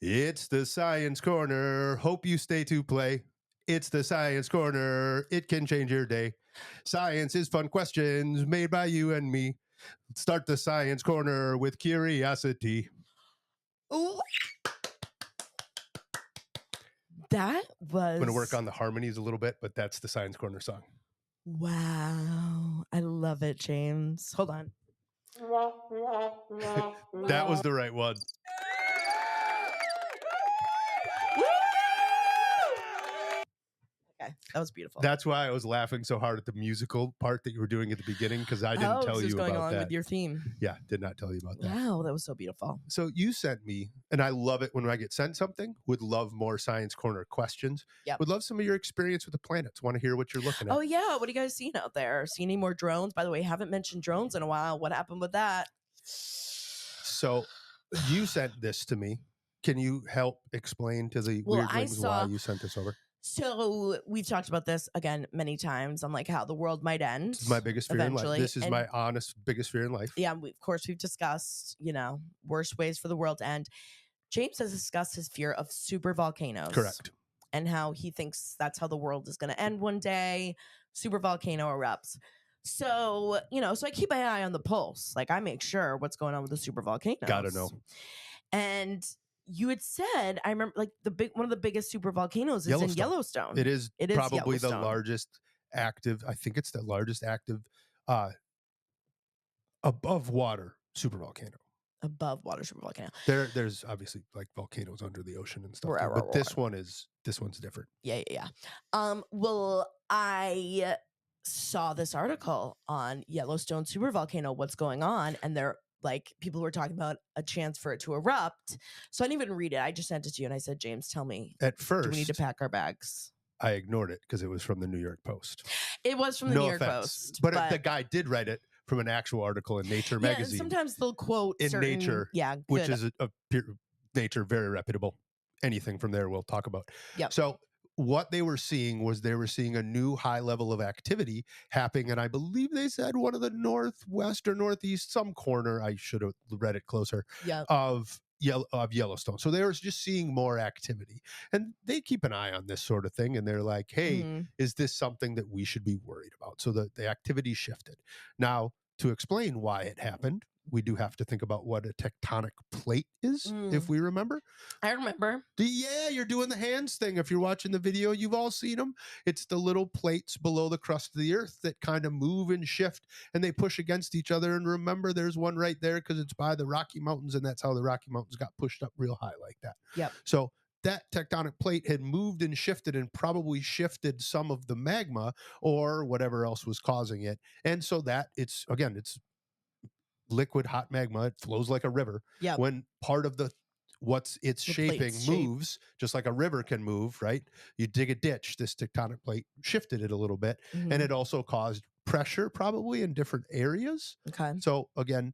It's the Science Corner. Hope you stay to play. It's the Science Corner. It can change your day. Science is fun questions made by you and me. Start the Science Corner with curiosity. Ooh. That was... I'm going to work on the harmonies a little bit, but that's the Science Corner song. Wow. I love it, James. Hold on. That was the right one. Okay, that was beautiful. That's why I was laughing so hard at the musical part that you were doing at the beginning, because I didn't tell you going about on that. With your theme. Yeah, did not tell you about that. Wow, that was so beautiful. So you sent me, and I love it when I get sent something. Would love more Science Corner questions. Yeah. Would love some of your experience with the planets. Want to hear what you're looking at. Oh yeah, what are you guys seeing out there? See any more drones? By the way, haven't mentioned drones in a while. What happened with that? So you sent this to me. Can you help explain to the weirdlings why you sent this over? So we've talked about this again many times on like how the world might end. This is my biggest fear in life. This is my honest biggest fear in life. Yeah, of course we've discussed, worst ways for the world to end. James has discussed his fear of super volcanoes. Correct. And how he thinks that's how the world is going to end one day. Super volcano erupts. So, so I keep my eye on the pulse. Like I make sure what's going on with the super volcanoes. Gotta know. And you had said, I remember, like one of the biggest super volcanoes is in Yellowstone. It is probably the largest active. I think it's the largest active above water super volcano. Above water super volcano. There's obviously like volcanoes under the ocean and stuff, but this one's different. Yeah. Well, I saw this article on Yellowstone Super Volcano. What's going on? And they're like, people were talking about a chance for it to erupt. So I didn't even read it. I just sent it to you and I said, James, tell me. At first, do we need to pack our bags? I ignored it because it was from the New York Post. It was from the New York Post. But the guy did write it from an actual article in Nature magazine. Sometimes they'll quote in Nature, which is a Nature, very reputable. Anything from there we'll talk about. Yep. So what they were seeing was a new high level of activity happening, and I believe they said one of the northwest or northeast, some corner, I should have read it closer, of Yellowstone. So they were just seeing more activity, and they keep an eye on this sort of thing, and they're like, hey, is this something that we should be worried about? So the activity shifted. Now, to explain why it happened, we do have to think about what a tectonic plate is, if we remember. I remember. You're doing the hands thing. If you're watching the video, you've all seen them. It's the little plates below the crust of the earth that kind of move and shift, and they push against each other. And remember, there's one right there because it's by the Rocky Mountains, and that's how the Rocky Mountains got pushed up real high like that. Yep. So that tectonic plate had moved and shifted and probably shifted some of the magma or whatever else was causing it. And so that it's liquid hot magma. It flows like a river. Yeah. When part of what's its shaping moves, just like a river can move, right? You dig a ditch, this tectonic plate shifted it a little bit, and it also caused pressure probably in different areas. Okay. So again,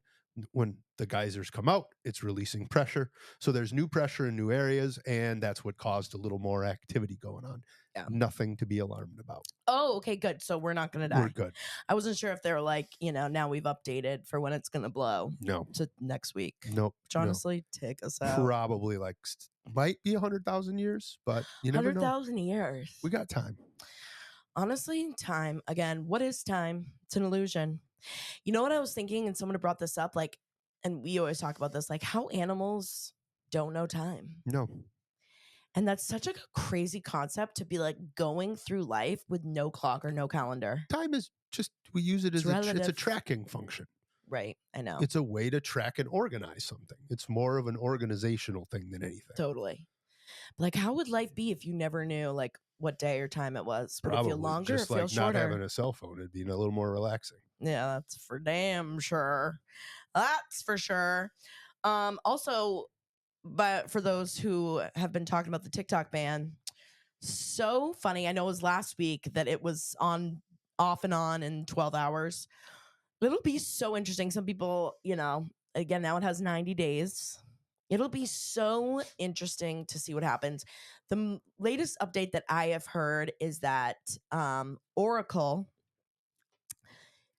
when the geysers come out, it's releasing pressure. So there's new pressure in new areas, and that's what caused a little more activity going on. Yeah. Nothing to be alarmed about. Oh, okay, good. So we're not going to die. We're good. I wasn't sure if they're like, now we've updated for when it's going to blow. No. To next week. Nope. Which honestly, take us out. Probably might be 100,000 years, but you never know. 100,000 years. We got time. honestly, time. Again, what is time? It's an illusion. You know what I was thinking? And someone brought this up, like, and we always talk about this, like how animals don't know time. No. And that's such a crazy concept to be like going through life with no clock or no calendar. Time is just, we use it as it's a tracking function. Right. I know. It's a way to track and organize something. It's more of an organizational thing than anything. Totally. Like, how would life be if you never knew like what day or time it was? Would Probably it feel longer just or feel like shorter? not having a cell phone. It'd be a little more relaxing. Yeah, that's for damn sure. That's for sure. Also, but for those who have been talking about the TikTok ban, so funny. I know it was last week that it was on off and on in 12 hours. It'll be so interesting. Some people, you know, again, now it has 90 days. It'll be so interesting to see what happens. The latest update that I have heard is that Oracle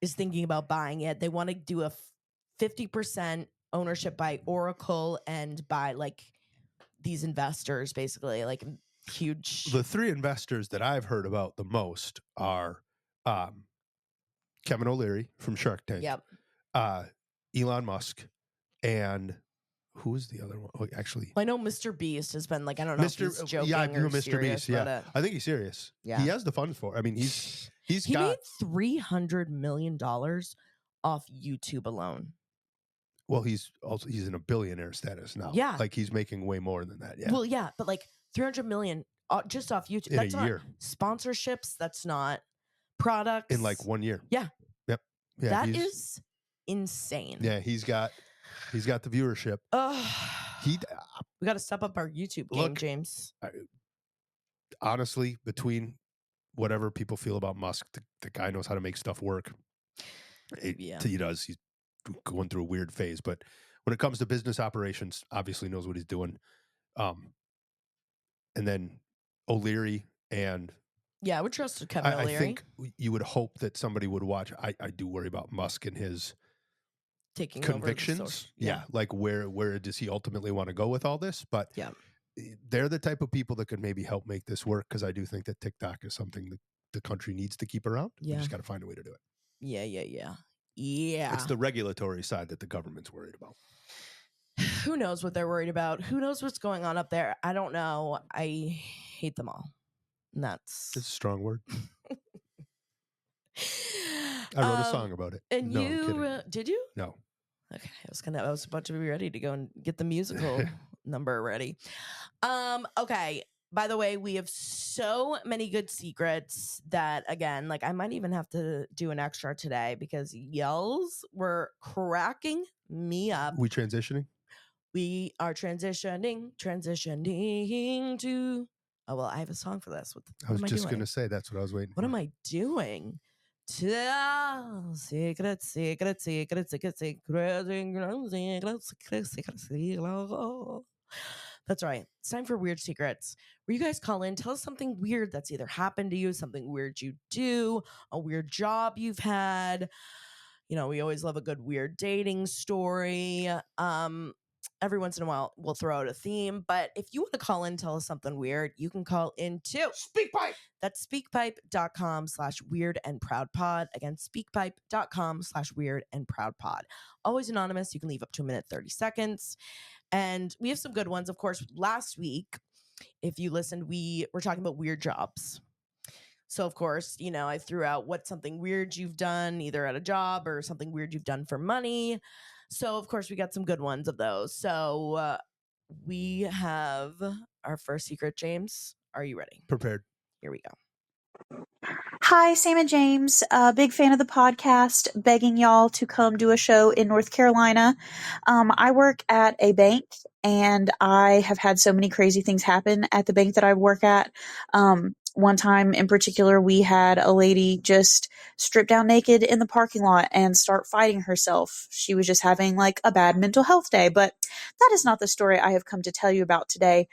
is thinking about buying it. They want to do a 50% ownership by Oracle and by like these investors, basically, like huge. The three investors that I've heard about the most are Kevin O'Leary from Shark Tank, Yep. Elon Musk, and who is the other one? Oh, actually, I know Mr. Beast has been like, I don't know if he's joking yeah, I or know Mr. serious, Beast. Yeah, I think he's serious. Yeah, he has the funds for it. I mean, he made $300 million off YouTube alone. Well, he's in a billionaire status now. Yeah, like he's making way more than that. Yeah. Well, yeah, but like 300 million just off YouTube. That's a year. Sponsorships. That's not products. In like 1 year. Yeah. Yep. Yeah. That is insane. Yeah, he's got the viewership. We got to step up our YouTube game, James. Honestly, between whatever people feel about Musk, the guy knows how to make stuff work. He does. He's going through a weird phase, but when it comes to business operations, obviously knows what he's doing. And then O'Leary and I would trust Kevin O'Leary. I think you would hope that somebody would watch. I do worry about Musk and his taking convictions. Over yeah, like where does he ultimately want to go with all this? But they're the type of people that could maybe help make this work, because I do think that TikTok is something that the country needs to keep around. We just got to find a way to do it. Yeah. It's the regulatory side that the government's worried about. Who knows what they're worried about? Who knows what's going on up there? I don't know. I hate them all. It's a strong word. I wrote a song about it. And no, you did you? No. Okay, I was about to be ready to go and get the musical number ready. Okay. By the way, we have so many good secrets that, again, like I might even have to do an extra today because yells were cracking me up. We transitioning? We are transitioning to. Oh, well, I have a song for this. I was just going to say that's what I was waiting for. What am I doing? Secret. That's right. It's time for Weird Secrets, where you guys call in, tell us something weird that's either happened to you, something weird you do, a weird job you've had. You know, we always love a good weird dating story. Every once in a while, we'll throw out a theme. But if you want to call in, tell us something weird, you can call into SpeakPipe. That's speakpipe.com/weird-and-proud-pod. Again, speakpipe.com/weird-and-proud-pod. Always anonymous. You can leave up to a minute, 30 seconds. And we have some good ones. Of course, last week, if you listened, we were talking about weird jobs. So, of course, you know, I threw out what's something weird you've done either at a job or something weird you've done for money. So, of course, we got some good ones of those. So, we have our first secret, James. Are you ready? Prepared. Here we go. Hi, Samm James. Big fan of the podcast, begging y'all to come do a show in North Carolina. I work at a bank, and I have had so many crazy things happen at the bank that I work at. One time in particular, we had a lady just strip down naked in the parking lot and start fighting herself. She was just having like a bad mental health day, but that is not the story I have come to tell you about today.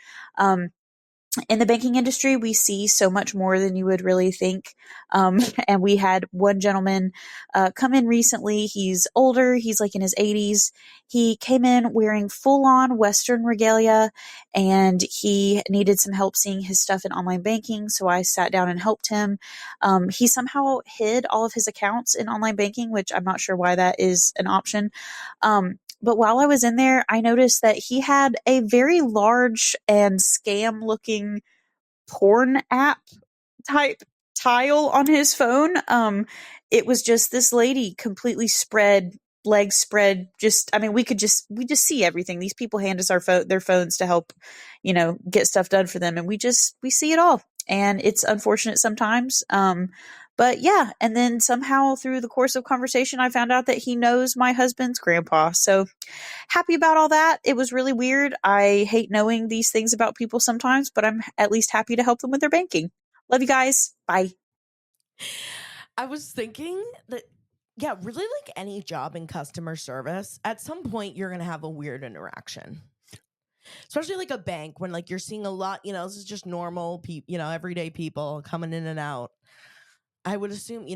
in the banking industry, we see so much more than you would really think. And we had one gentleman come in recently. He's older. He's like in his 80s. He came in wearing full-on Western regalia, and he needed some help seeing his stuff in online banking. So I sat down and helped him. He somehow hid all of his accounts in online banking, which I'm not sure why that is an option. But while I was in there, I noticed that he had a very large and scam looking porn app type tile on his phone. It was just this lady completely legs spread. We just see everything. These people hand us their phones to help, get stuff done for them. And we see it all. And it's unfortunate sometimes. But yeah. And then somehow through the course of conversation, I found out that he knows my husband's grandpa. So happy about all that. It was really weird. I hate knowing these things about people sometimes, but I'm at least happy to help them with their banking. Love you guys. Bye. I was thinking that, yeah, really like any job in customer service, at some point you're going to have a weird interaction. Especially like a bank when like you're seeing a lot, this is just normal people, everyday people coming in and out. I would assume,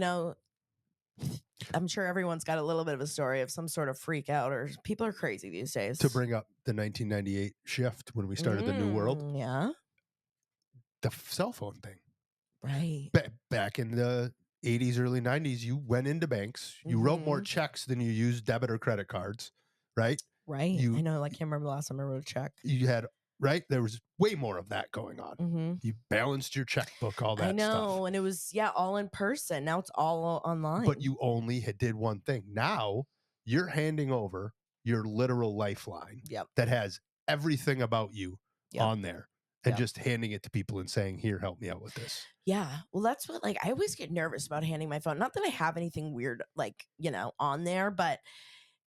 I'm sure everyone's got a little bit of a story of some sort of freak out, or people are crazy these days. To bring up the 1998 shift when we started the New World. Yeah. The cell phone thing. Right. Back in the 80s, early 90s, you went into banks, you wrote more checks than you used debit or credit cards, right? Right. I know. I can't remember the last time I wrote a check. You had, right? There was way more of that going on. You balanced your checkbook, all that stuff. I know. And it was, all in person. Now it's all online. But you only did one thing. Now you're handing over your literal lifeline that has everything about you on there and just handing it to people and saying, here, help me out with this. Yeah. Well, that's what, I always get nervous about handing my phone. Not that I have anything weird, on there, but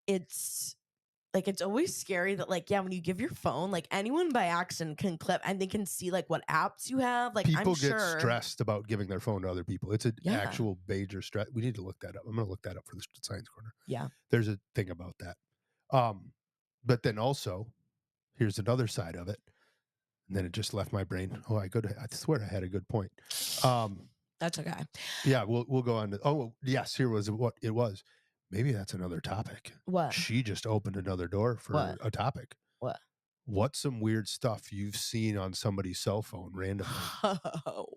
it's always scary that when you give your phone, anyone by accident can clip and they can see what apps you have. People get stressed about giving their phone to other people. It's an actual major stress. We need to look that up. I'm going to look that up for the Science Corner. Yeah. There's a thing about that. But then also, here's another side of it. And then it just left my brain. I swear I had a good point. That's okay. Yeah, we'll go on to, yes, here was what it was. Maybe that's another topic. What? She just opened another door for a topic. What? What's some weird stuff you've seen on somebody's cell phone randomly?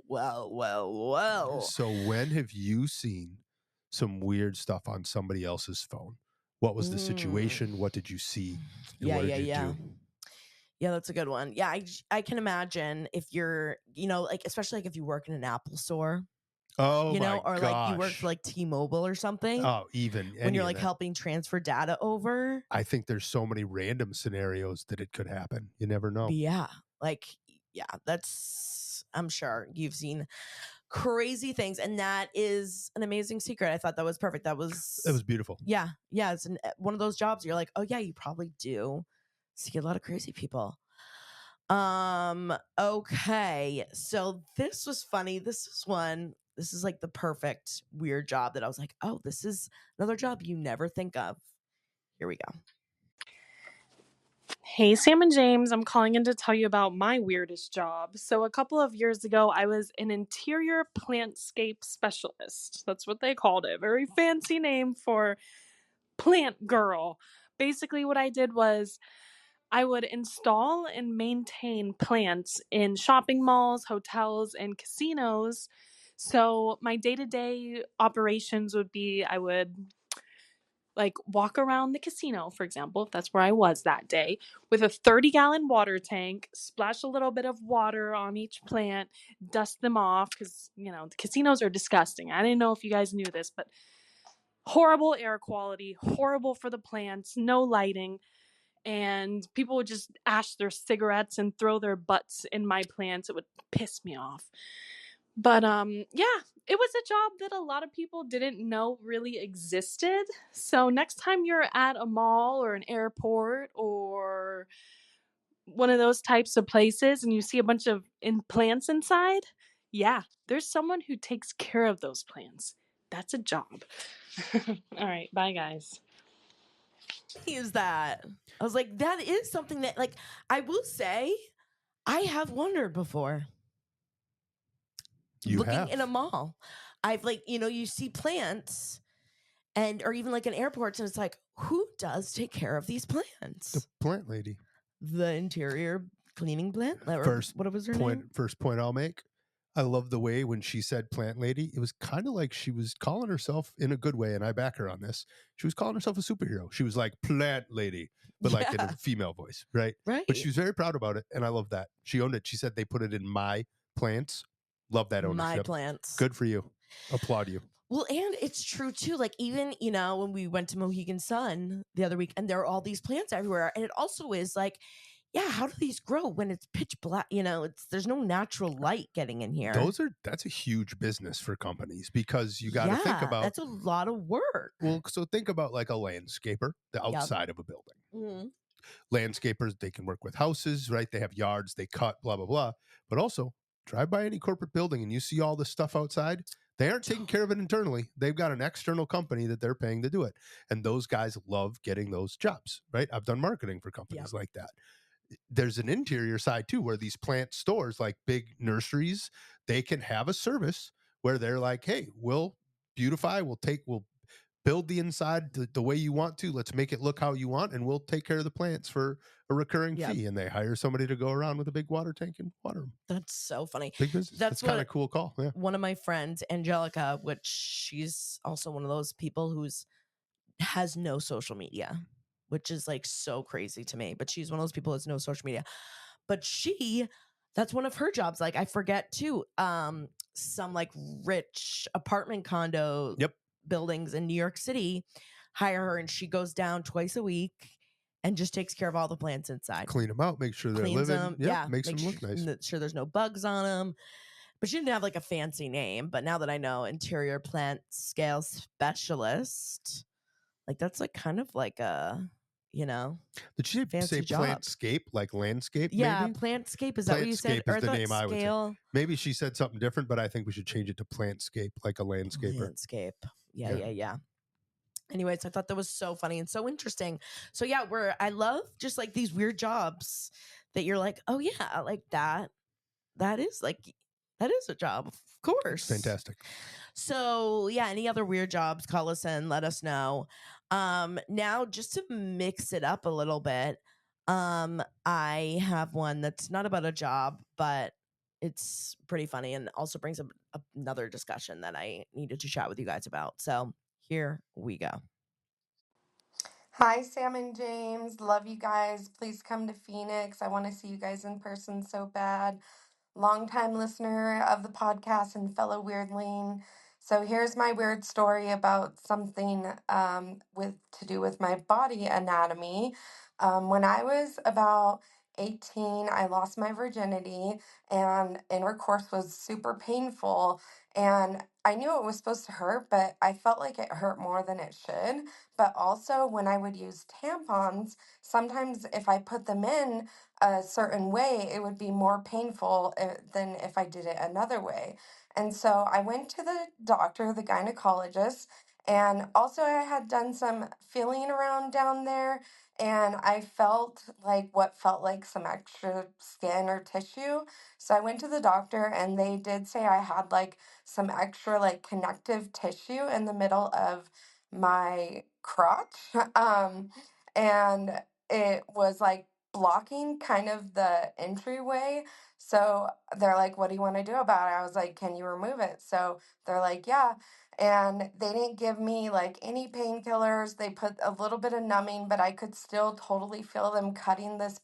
Well. So when have you seen some weird stuff on somebody else's phone? What was the situation? What did you see? And what did you do? Yeah, that's a good one. Yeah, I can imagine if you're, especially if you work in an Apple store. Oh, or you work for T-Mobile or something. Oh, even when you're helping transfer data over. I think there's so many random scenarios that it could happen. You never know. Yeah. I'm sure you've seen crazy things, and that is an amazing secret. I thought that was perfect. That was beautiful. Yeah. Yeah. It's one of those jobs you're like, oh yeah, you probably do see a lot of crazy people. Okay. So this was funny. This is the perfect weird job that I was like, oh, this is another job you never think of. Here we go. Hey, Samm James. I'm calling in to tell you about my weirdest job. So a couple of years ago, I was an interior plantscape specialist. That's what they called it. Very fancy name for plant girl. Basically, what I did was I would install and maintain plants in shopping malls, hotels, and casinos. So my day-to-day operations would be I would walk around the casino, for example, if that's where I was that day, with a 30-gallon water tank, splash a little bit of water on each plant, dust them off, because, the casinos are disgusting. I didn't know if you guys knew this, but horrible air quality, horrible for the plants, no lighting. And people would just ash their cigarettes and throw their butts in my plants. It would piss me off. But yeah, it was a job that a lot of people didn't know really existed. So next time you're at a mall or an airport or one of those types of places and you see a bunch of plants inside, yeah, there's someone who takes care of those plants. That's a job. All right, bye guys. Use that. I was like, that is something that I will say I have wondered before. Looking in a mall, I've you see plants or even like in airports, and it's like, who does take care of these plants? The plant lady. The interior cleaning plant? What was her name? First point I'll make. I love the way when she said plant lady, it was kind of like she was calling herself in a good way, and I back her on this. She was calling herself a superhero. She was like plant lady, but like in a female voice, right? Right. But she was very proud about it, and I love that. She owned it. She said they put it in my plants. Love that ownership. My plants. Good for you. Applaud you. Well, and it's true too. Like even, when we went to Mohegan Sun the other week, and there are all these plants everywhere. And it also is like, yeah, how do these grow when it's pitch black? There's no natural light getting in here. That's a huge business for companies, because you got to think about, that's a lot of work. Well, so think about like a landscaper, the outside of a building. Mm-hmm. Landscapers, they can work with houses, right? They have yards, they cut, blah, blah, blah. But also drive by any corporate building and you see all this stuff outside. They aren't taking care of it internally. They've got an external company that they're paying to do it. And those guys love getting those jobs, right? I've done marketing for companies like that. There's an interior side too, where these plant stores, like big nurseries, they can have a service where they're like, hey, we'll beautify, we'll build the inside the way you want to. Let's make it look how you want, and we'll take care of the plants for a recurring fee. And they hire somebody to go around with a big water tank and water them. That's so funny. Big business. That's kind of cool call. Yeah. One of my friends, Angelica, which she's also one of those people who's has no social media, which is like so crazy to me. But she's one of those people who has no social media. But that's one of her jobs. Like I forget too. Some like rich apartment condo buildings in New York City hire her, and she goes down twice a week and just takes care of all the plants inside. Clean them out, make sure they're living. Makes them look nice. Sure there's no bugs on them. But she didn't have like a fancy name. But now that I know interior plant scale specialist, like that's like kind of like a, Did she say plantscape, like landscape? Yeah, maybe? plantscape. Is that what you said? Plantscape is the name I would say. Maybe she said something different, but I think we should change it to plantscape, like a landscaper. Landscape. Yeah. Anyways, I thought that was so funny and so interesting. So yeah, I love just like these weird jobs that you're like, oh yeah, like that is a job, of course. Fantastic. So yeah, any other weird jobs, call us in, let us know. Now just to mix it up a little bit, I have one that's not about a job, but it's pretty funny and also brings up another discussion that I needed to chat with you guys about. So here we go. Hi, Samm James. Love you guys. Please come to Phoenix. I want to see you guys in person so bad. Longtime listener of the podcast and fellow weirdling. So here's my weird story about something to do with my body anatomy. When I was about 18, I lost my virginity, and intercourse was super painful. And I knew it was supposed to hurt, but I felt like it hurt more than it should. But also, when I would use tampons, sometimes if I put them in a certain way, it would be more painful than if I did it another way. And so I went to the doctor, the gynecologist, and also I had done some feeling around down there, and I felt like what felt like some extra skin or tissue. So I went to the doctor, and they did say I had like some extra like connective tissue in the middle of my crotch. And it was like blocking kind of the entryway. So they're like, what do you want to do about it? I was like, can you remove it? So they're like, yeah. And they didn't give me like any painkillers. They put a little bit of numbing, but I could still totally feel them cutting this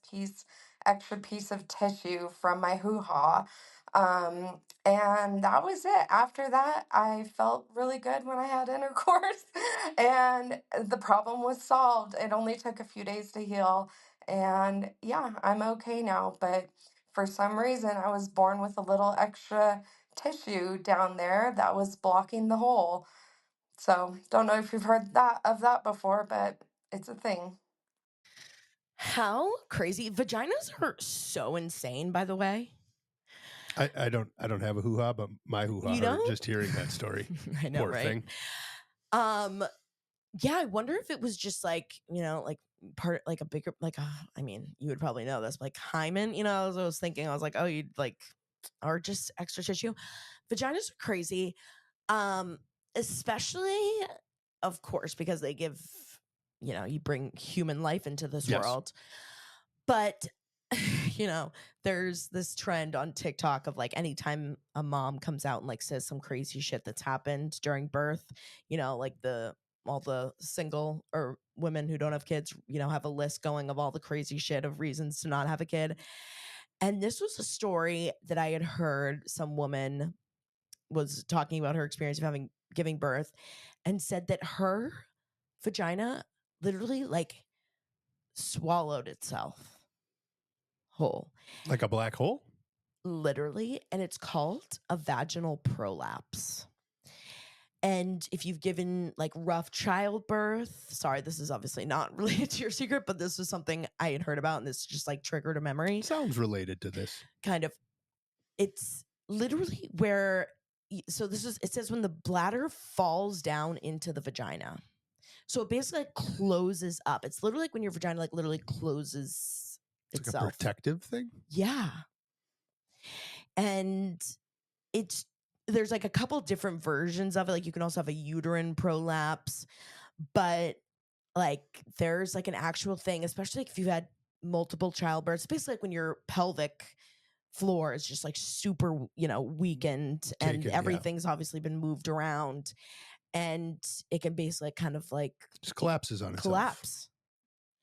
extra piece of tissue from my hoo-ha. And that was it. After that, I felt really good when I had intercourse, and the problem was solved. It only took a few days to heal. And yeah, I'm okay now. But for some reason, I was born with a little extra tissue down there that was blocking the hole. So don't know if you've heard of that before, but it's a thing. How crazy. Vaginas are so insane, by the way. I don't have a hoo-ha, but my hoo-ha hurt just hearing that story. I know, Poor right? thing. Yeah, I wonder if it was just like, like part, like a bigger, like, I mean, you would probably know this, like hymen, you know, as I was thinking, I was like, oh, you'd like, or just extra tissue. Vaginas are crazy. Especially, of course, because they give, you know, you bring human life into this Yes. world. But, you know, there's this trend on TikTok of like anytime a mom comes out and like says some crazy shit that's happened during birth, you know, like all the single or women who don't have kids, you know, have a list going of all the crazy shit of reasons to not have a kid. And this was a story that I had heard. Some woman was talking about her experience of giving birth and said that her vagina literally like swallowed itself whole. Like a black hole? Literally, and it's called a vaginal prolapse. And if you've given like rough childbirth, sorry, this is obviously not related to your secret, but this was something I had heard about and this just like triggered a memory. Sounds related to this. Kind of. It's literally where, so this is, it says when the bladder falls down into the vagina. So it basically like closes up. It's literally like when your vagina like literally closes itself. Like a protective thing? Yeah. And there's like a couple different versions of it. Like you can also have a uterine prolapse, but like there's like an actual thing, especially like if you've had multiple childbirths, basically like when your pelvic floor is just like super, you know, weakened and everything's obviously been moved around, and it can basically kind of like just collapses on itself. Collapse.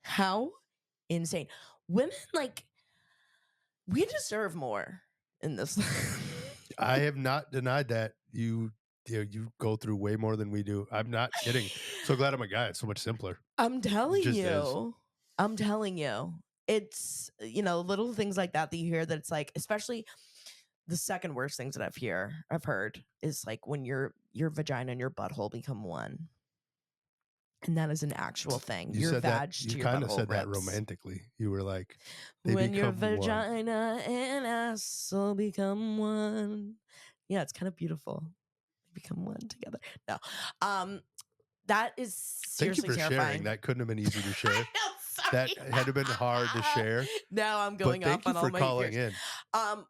How insane. Women, like, we deserve more in this. I have not denied that. You go through way more than we do. I'm not kidding. So glad I'm a guy. It's so much simpler. I'm telling you. I'm telling you. It's, you know, little things like that you hear that it's like, especially the second worst things that I've heard is like when your vagina and your butthole become one. And that is an actual thing. You your said vag that, to you your kind of butthole said that rips. romantically. You were like, when your vagina and ass will become one. Yeah, it's kind of beautiful. They become one together. No. That is seriously Thank you for terrifying. sharing. That couldn't have been easy to share. Sorry. That had to been hard to share. Now I'm going off on all my calling in.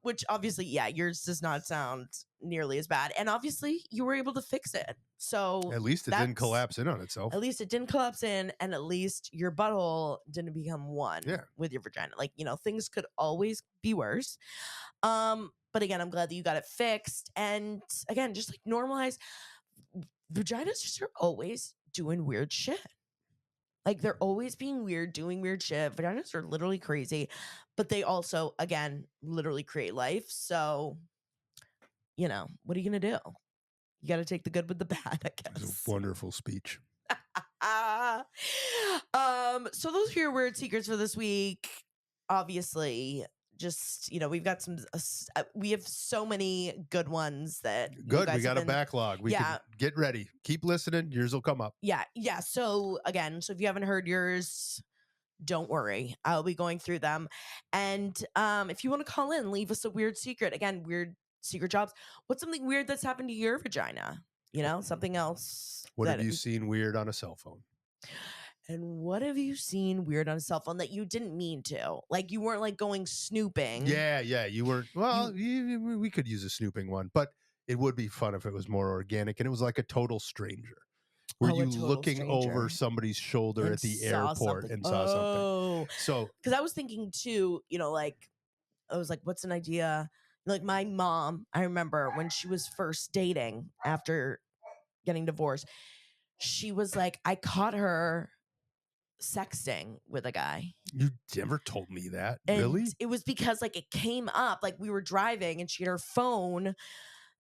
Which obviously, yeah, yours does not sound nearly as bad. And obviously you were able to fix it. So at least it didn't collapse in on itself. At least it didn't collapse in, and at least your butthole didn't become one with your vagina. Like, you know, things could always be worse. But again, I'm glad that you got it fixed. And again, just like normalize, vaginas just are always doing weird shit. Like they're always being weird, doing weird shit. Vaginas are literally crazy, but they also, again, literally create life. So, you know, what are you going to do? You got to take the good with the bad, I guess. It's a wonderful speech. So those are your weird secrets for this week. Obviously, just, you know, we've got some, we have so many good ones that good. We got a backlog. We can get ready. Keep listening. Yours will come up. Yeah. So again, if you haven't heard yours, don't worry. I'll be going through them. And if you want to call in, leave us a weird secret. Again, weird secret jobs. What's something weird that's happened to your vagina? You know, something else. What have you seen weird on a cell phone? And what have you seen weird on a cell phone that you didn't mean to? Like you weren't like going snooping. Yeah, you weren't. Well, we could use a snooping one, but it would be fun if it was more organic and it was like a total stranger. Were you looking over somebody's shoulder at the airport and saw something? So, because I was thinking too, you know, like I was like, what's an idea? Like my mom, I remember when she was first dating after getting divorced, she was like, I caught her sexting with a guy. You never told me that. And really? It was because like it came up, like we were driving and she had her phone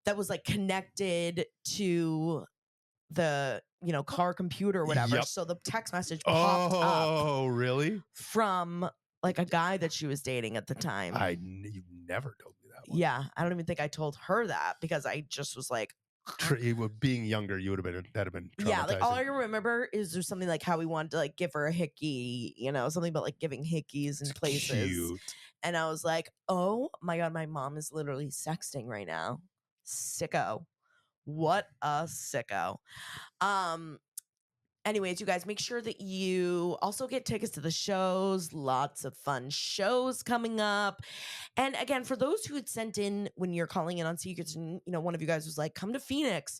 that was like connected to the, you know, car computer or whatever. Yep. So the text message popped up. Oh, really? From like a guy that she was dating at the time. You never told me that one. Yeah. I don't even think I told her that because I just was like, being younger, you would have been, that'd have been traumatizing. Yeah, like all I remember is there's something like how we wanted to like give her a hickey, you know, something about like giving hickeys in places. Cute. And I was like, oh my God, my mom is literally sexting right now. Sicko. What a sicko. Anyways, you guys, make sure that you also get tickets to the shows. Lots of fun shows coming up. And again, for those who had sent in when you're calling in on Secrets, and one of you guys was like, come to Phoenix.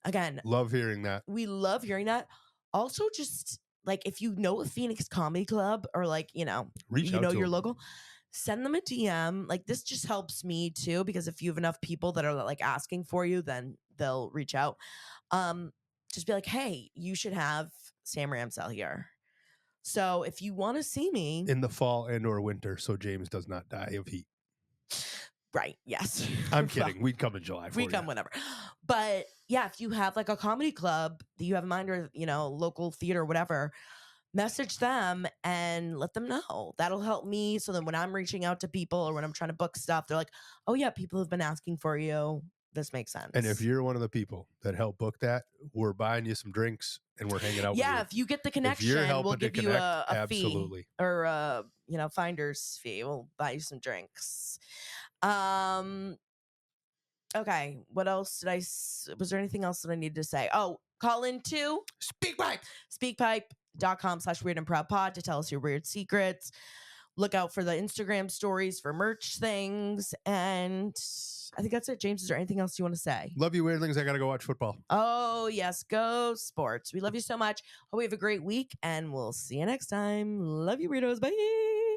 Again, love hearing that. We love hearing that. Also, just like if you know a Phoenix comedy club or like, reach out to your them. local, send them a DM. Like this just helps me too, because if you have enough people that are like asking for you, then they'll reach out. Just be like, hey, you should have Samm Ramsell here. So if you want to see me in the fall and or winter, so James does not die of heat. Right. Yes. I'm kidding. We'd come in July. We come whenever. But yeah, if you have like a comedy club that you have in mind, or local theater, whatever, message them and let them know. That'll help me. So then when I'm reaching out to people or when I'm trying to book stuff, they're like, oh yeah, people have been asking for you. This makes sense. And if you're one of the people that help book that, we're buying you some drinks and we're hanging out with you. Yeah, if you get the connection, we'll give you a absolutely. fee or a finder's fee. We'll buy you some drinks. Okay, what else did was there anything else that I needed to say? Oh, call in to speakpipe.com/weirdandproudpod to tell us your weird secrets. Look out for the Instagram stories for merch things. And I think that's it. James, is there anything else you want to say? Love you, weirdlings. I got to go watch football. Oh, yes. Go sports. We love you so much. Hope you have a great week, and we'll see you next time. Love you, weirdos. Bye.